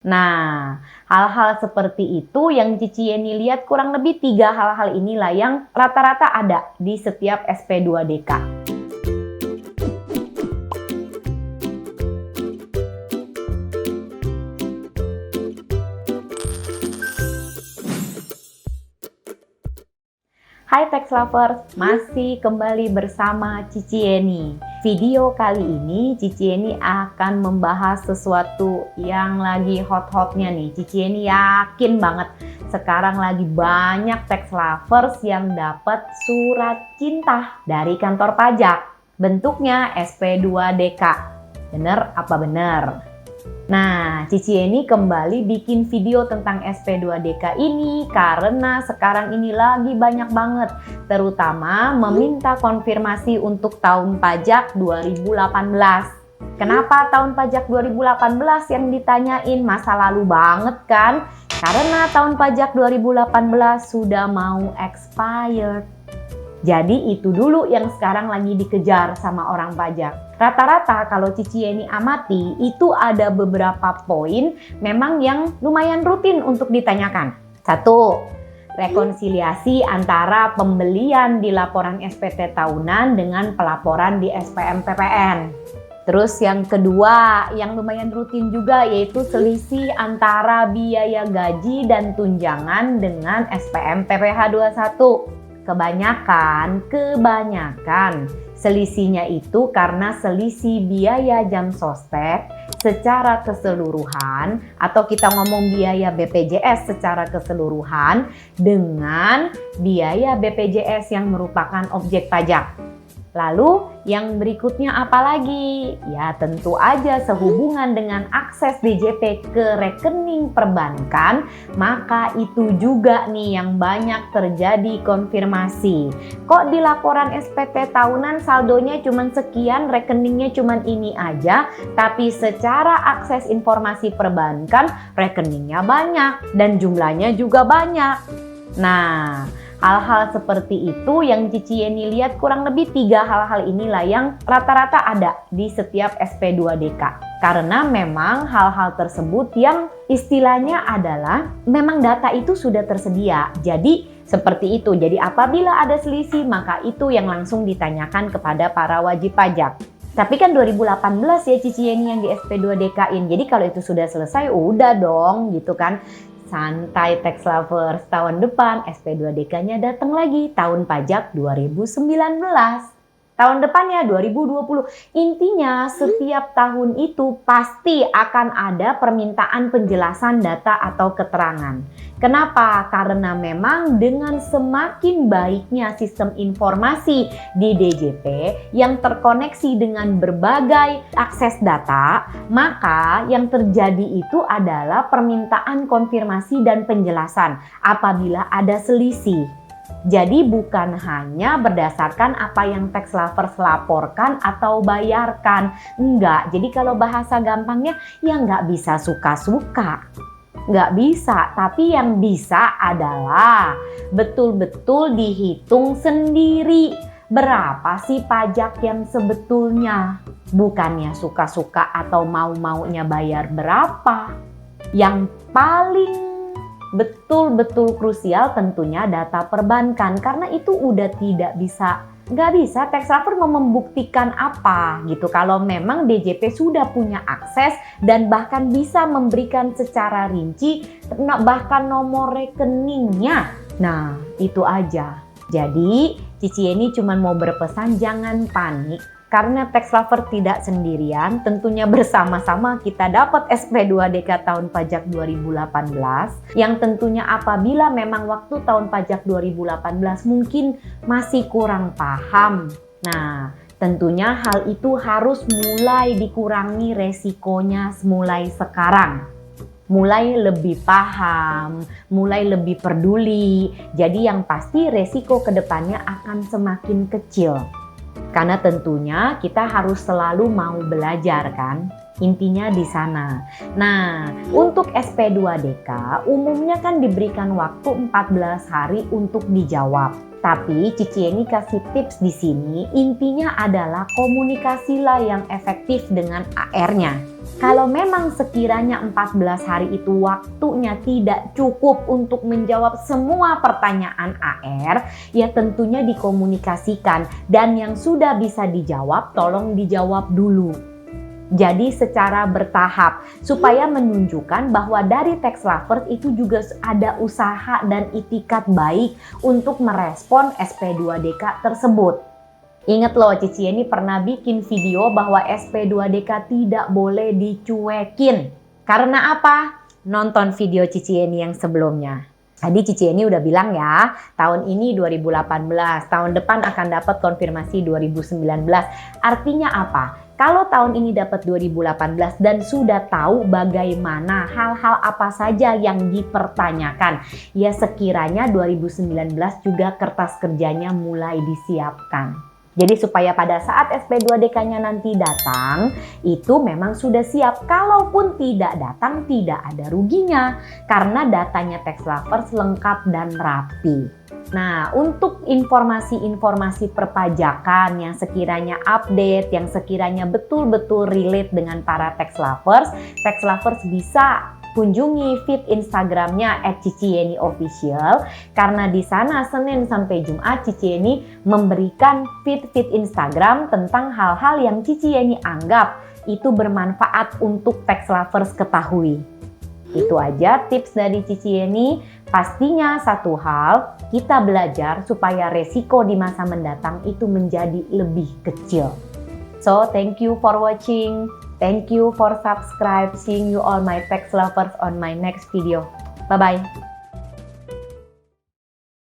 Nah, hal-hal seperti itu yang Cici Yeni lihat kurang lebih 3 hal-hal inilah yang rata-rata ada di setiap SP2DK. Hai Tax Lovers, masih kembali bersama Cici Yeni. Video kali ini Cici Yeni akan membahas sesuatu yang lagi hot-hotnya nih. Cici Yeni yakin banget sekarang lagi banyak Tax Lovers yang dapat surat cinta dari kantor pajak. Bentuknya SP2DK. Bener apa bener? Nah, Cici Yeni kembali bikin video tentang SP2DK ini karena sekarang ini lagi banyak banget, terutama meminta konfirmasi untuk tahun pajak 2018. Kenapa tahun pajak 2018 yang ditanyain? Masa lalu banget kan? Karena tahun pajak 2018 sudah mau expired. Jadi itu dulu yang sekarang lagi dikejar sama orang pajak. Rata-rata kalau Cici Yeni amati itu ada beberapa poin memang yang lumayan rutin untuk ditanyakan. 1. Rekonsiliasi antara pembelian di laporan SPT tahunan dengan pelaporan di SPM PPN. Terus yang kedua yang lumayan rutin juga yaitu selisih antara biaya gaji dan tunjangan dengan SPM PPh 21. Kebanyakan selisihnya itu karena selisih biaya jam sostek secara keseluruhan atau kita ngomong biaya BPJS secara keseluruhan dengan biaya BPJS yang merupakan objek pajak. Lalu yang berikutnya apa lagi? Ya tentu aja sehubungan dengan akses DJP ke rekening perbankan, maka itu juga nih yang banyak terjadi konfirmasi. Kok di laporan SPT tahunan saldonya cuma sekian, rekeningnya cuma ini aja, tapi secara akses informasi perbankan rekeningnya banyak dan jumlahnya juga banyak. Nah, hal-hal seperti itu yang Cici Yeni lihat kurang lebih 3 hal-hal inilah yang rata-rata ada di setiap SP2DK. Karena memang hal-hal tersebut yang istilahnya adalah memang data itu sudah tersedia. Jadi seperti itu. Jadi apabila ada selisih maka itu yang langsung ditanyakan kepada para wajib pajak. Tapi kan 2018 ya Cici Yeni yang di SP2DK-in. Jadi kalau itu sudah selesai udah dong gitu kan. Santai Tax Lovers, tahun depan SP2DK-nya datang lagi, tahun pajak 2019. Tahun depannya 2020. Intinya setiap tahun itu pasti akan ada permintaan penjelasan data atau keterangan. Kenapa? Karena memang dengan semakin baiknya sistem informasi di DJP yang terkoneksi dengan berbagai akses data, maka yang terjadi itu adalah permintaan konfirmasi dan penjelasan apabila ada selisih. Jadi bukan hanya berdasarkan apa yang Tax Lovers laporkan atau bayarkan. Enggak, jadi kalau bahasa gampangnya ya nggak bisa suka-suka. Nggak bisa, tapi yang bisa adalah betul-betul dihitung sendiri. Berapa sih pajak yang sebetulnya? Bukannya suka-suka atau mau-maunya bayar berapa. Yang paling betul-betul krusial tentunya data perbankan karena itu udah nggak bisa Tax Lover mau membuktikan apa gitu kalau memang DJP sudah punya akses dan bahkan bisa memberikan secara rinci bahkan nomor rekeningnya. Nah itu aja. Jadi Cici Yeni cuma mau berpesan jangan panik. Karena Tax Lover tidak sendirian, tentunya bersama-sama kita dapat SP2DK tahun pajak 2018 yang tentunya apabila memang waktu tahun pajak 2018 mungkin masih kurang paham. Nah, tentunya hal itu harus mulai dikurangi resikonya mulai sekarang. Mulai lebih paham, mulai lebih peduli. Jadi yang pasti resiko kedepannya akan semakin kecil. Karena tentunya kita harus selalu mau belajar kan. Intinya di sana. Nah, untuk SP2DK umumnya kan diberikan waktu 14 hari untuk dijawab. Tapi Cici Eni kasih tips di sini, intinya adalah komunikasilah yang efektif dengan AR-nya. Kalau memang sekiranya 14 hari itu waktunya tidak cukup untuk menjawab semua pertanyaan AR, ya tentunya dikomunikasikan. Dan yang sudah bisa dijawab, tolong dijawab dulu. Jadi secara bertahap supaya menunjukkan bahwa dari Tax Lovers itu juga ada usaha dan itikat baik untuk merespon SP2DK tersebut. Ingat loh, Cici Eni pernah bikin video bahwa SP2DK tidak boleh dicuekin. Karena apa? Nonton video Cici Eni yang sebelumnya. Tadi Cici Eni udah bilang ya, tahun ini 2018, tahun depan akan dapat konfirmasi 2019. Artinya apa? Kalau tahun ini dapat 2018 dan sudah tahu bagaimana hal-hal apa saja yang dipertanyakan, ya sekiranya 2019 juga kertas kerjanya mulai disiapkan. Jadi supaya pada saat SP2DK-nya nanti datang, itu memang sudah siap. Kalaupun tidak datang, tidak ada ruginya. Karena datanya Tax Lovers lengkap dan rapi. Nah, untuk informasi-informasi perpajakan yang sekiranya update, yang sekiranya betul-betul relate dengan para Tax Lovers bisa kunjungi feed Instagramnya @cicieniofficial karena di sana Senin sampai Jumat Cici Eni memberikan feed Instagram tentang hal-hal yang Cici Eni anggap itu bermanfaat untuk Tax Lovers ketahui. Itu aja tips dari Cici Eni. Pastinya satu hal, kita belajar supaya resiko di masa mendatang itu menjadi lebih kecil. So, thank you for watching. Thank you for subscribe. Seeing you all my Tax Lovers on my next video. Bye-bye.